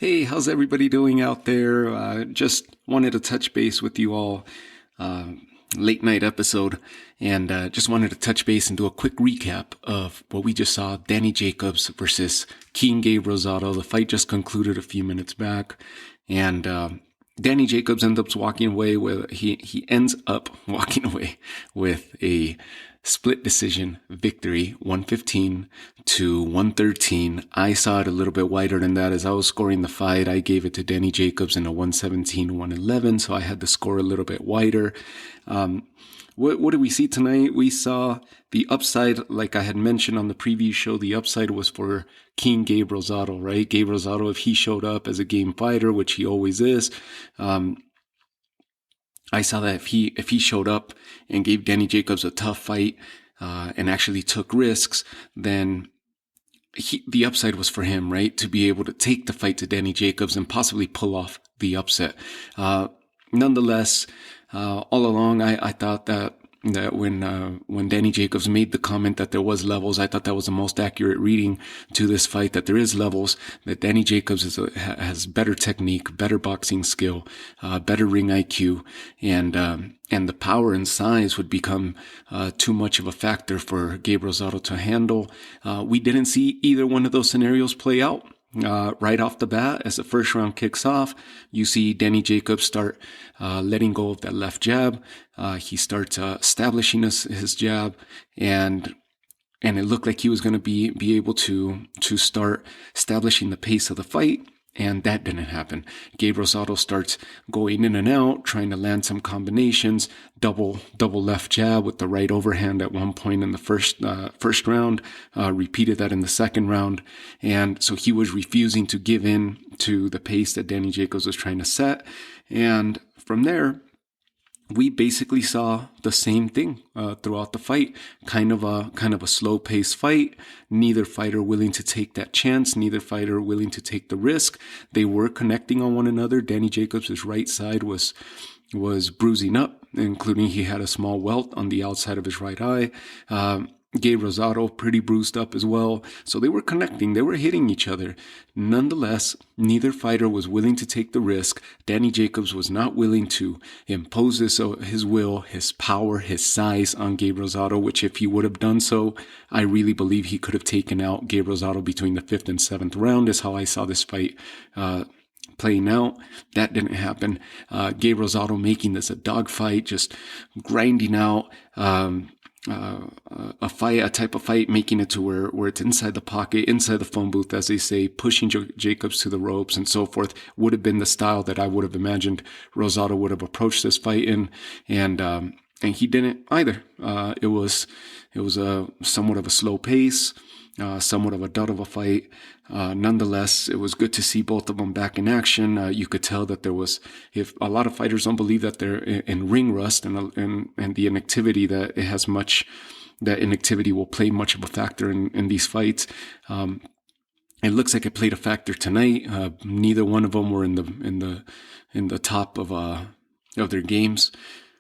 Hey, how's everybody doing out there? Just wanted to touch base with you all. Uh, Late night episode, and just wanted to touch base and do a quick recap of what we just saw. Danny Jacobs versus Gabe Rosado. The fight just concluded a few minutes back, and Danny Jacobs ends up walking away with a split decision victory, 115 to 113. I saw it a little bit wider than that. As I was scoring the fight, I gave it to Danny Jacobs in a 117-111, so I had to score a little bit wider. What did we see tonight? We saw the upside, like I had mentioned on the preview show. The upside was for Gabe Rosado, right? Gabe Rosado, if he showed up as a game fighter, which he always is, I saw that if he showed up and gave Danny Jacobs a tough fight and actually took risks, then the upside was for him, right? To be able to take the fight to Danny Jacobs and possibly pull off the upset. Nonetheless, all along, I thought that when Danny Jacobs made the comment that there was levels, I thought that was the most accurate reading to this fight, that there is levels, that Danny Jacobs has better technique, better boxing skill, better ring IQ, and the power and size would become too much of a factor for Gabe Rosado to handle. We didn't see either one of those scenarios play out. Right off the bat, as the first round kicks off, you see Danny Jacobs start letting go of that left jab. He starts establishing his jab, and it looked like he was going to be able to start establishing the pace of the fight. And that didn't happen. Gabe Rosado starts going in and out, trying to land some combinations, double left jab with the right overhand at one point in the first round, repeated that in the second round. And so he was refusing to give in to the pace that Danny Jacobs was trying to set. And from there, we basically saw the same thing throughout the fight. Kind of a slow-paced fight. Neither fighter willing to take that chance. Neither fighter willing to take the risk. They were connecting on one another. Danny Jacobs' right side was bruising up, including he had a small welt on the outside of his right eye. Gabe Rosado pretty bruised up as well. So they were connecting. They were hitting each other. Nonetheless, neither fighter was willing to take the risk. Danny Jacobs was not willing to impose his will, his power, his size on Gabe Rosado, which if he would have done so, I really believe he could have taken out Gabe Rosado between the 5th and 7th round, is how I saw this fight playing out. That didn't happen. Gabe Rosado making this a dogfight, just grinding out a type of fight, making it to where it's inside the pocket, inside the phone booth, as they say, pushing Jacobs to the ropes and so forth, would have been the style that I would have imagined Rosado would have approached this fight in, and he didn't either. It was a somewhat of a slow pace, somewhat of a dud of a fight. Nonetheless, it was good to see both of them back in action. You could tell that there was, if a lot of fighters don't believe that they're in ring rust and the inactivity, that it has much, that inactivity will play much of a factor in these fights. It looks like it played a factor tonight. Neither one of them were in the top of their games.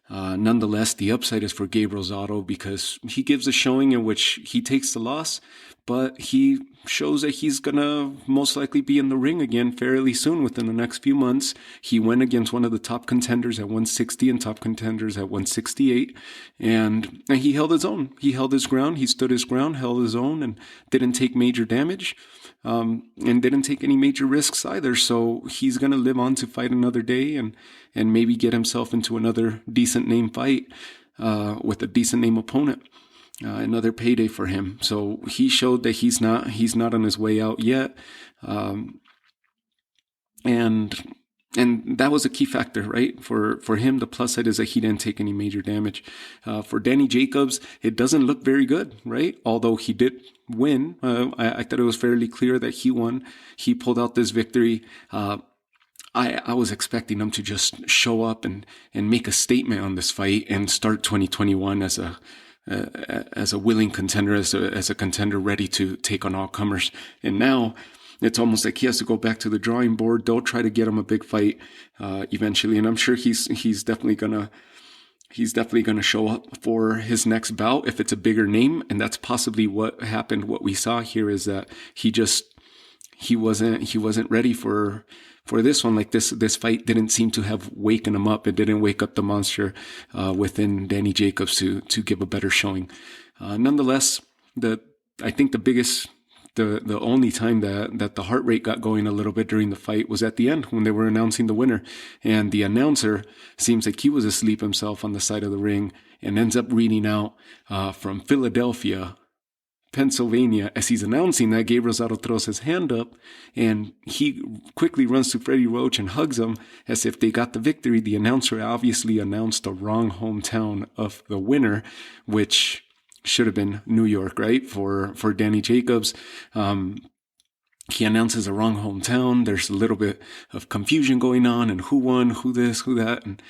Nonetheless, the upside is for Gabe Rosado because he gives a showing in which he takes the loss, but he shows that he's going to most likely be in the ring again fairly soon within the next few months. He went against one of the top contenders at 160 and top contenders at 168, and he held his own. He held his ground. He stood his ground, held his own, and didn't take major damage. And didn't take any major risks either. So he's going to live on to fight another day and maybe get himself into another decent name fight with a decent name opponent. Another payday for him. So he showed that he's not on his way out yet. And that was a key factor, right? For him, the plus side is that he didn't take any major damage. For Danny Jacobs, it doesn't look very good, right? Although he did win. I thought it was fairly clear that he won. He pulled out this victory. I was expecting him to just show up and make a statement on this fight and start 2021 as a willing contender, as a contender ready to take on all comers. And now it's almost like he has to go back to the drawing board. They'll try to get him a big fight eventually, and I'm sure he's definitely gonna show up for his next bout if it's a bigger name. And that's possibly what happened. What we saw here is that he just he wasn't ready for this one. Like this fight didn't seem to have waken him up. It didn't wake up the monster within Danny Jacobs to give a better showing. Nonetheless, I think the only time that the heart rate got going a little bit during the fight was at the end when they were announcing the winner. And the announcer seems like he was asleep himself on the side of the ring and ends up reading out from Philadelphia, Pennsylvania. As he's announcing that, Gabe Rosado throws his hand up and he quickly runs to Freddie Roach and hugs him as if they got the victory. The announcer obviously announced the wrong hometown of the winner, which should have been New York, right? For Danny Jacobs. He announces the wrong hometown. There's a little bit of confusion going on and who won, who this, who that. And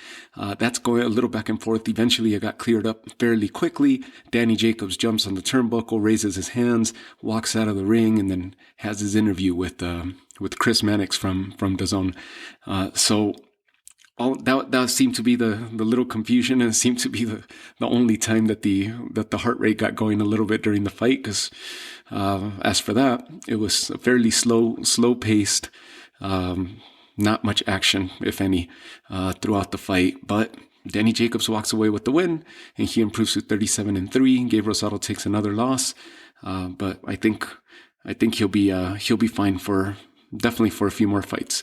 that's going a little back and forth. Eventually, it got cleared up fairly quickly. Danny Jacobs jumps on the turnbuckle, raises his hands, walks out of the ring, and then has his interview with Chris Mannix from DAZN. So all that seemed to be the little confusion, and it seemed to be the only time that the heart rate got going a little bit during the fight. Because as for that, it was a fairly slow paced, not much action, if any, throughout the fight. But Danny Jacobs walks away with the win, and he improves to 37-3. Gabe Rosado takes another loss, but I think he'll be fine definitely for a few more fights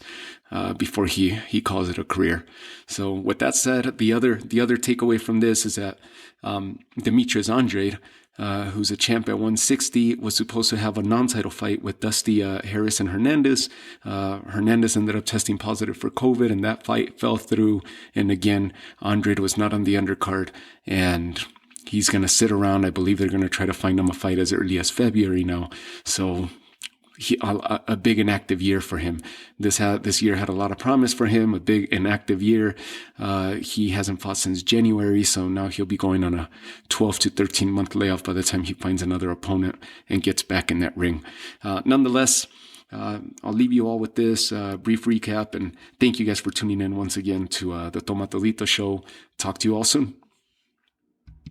before he calls it a career. So with that said, the other takeaway from this is that Demetrius Andrade, who's a champ at 160, was supposed to have a non-title fight with Dusty Harris and Hernandez. Hernandez ended up testing positive for COVID, and that fight fell through. And again, Andrade was not on the undercard, and he's going to sit around. I believe they're going to try to find him a fight as early as February now. So a big inactive year for him. This year had a lot of promise for him, a big inactive year. He hasn't fought since January, so now he'll be going on a 12 to 13 month layoff by the time he finds another opponent and gets back in that ring. Nonetheless, I'll leave you all with this brief recap, and thank you guys for tuning in once again to the Tomatolito Show. Talk to you all soon.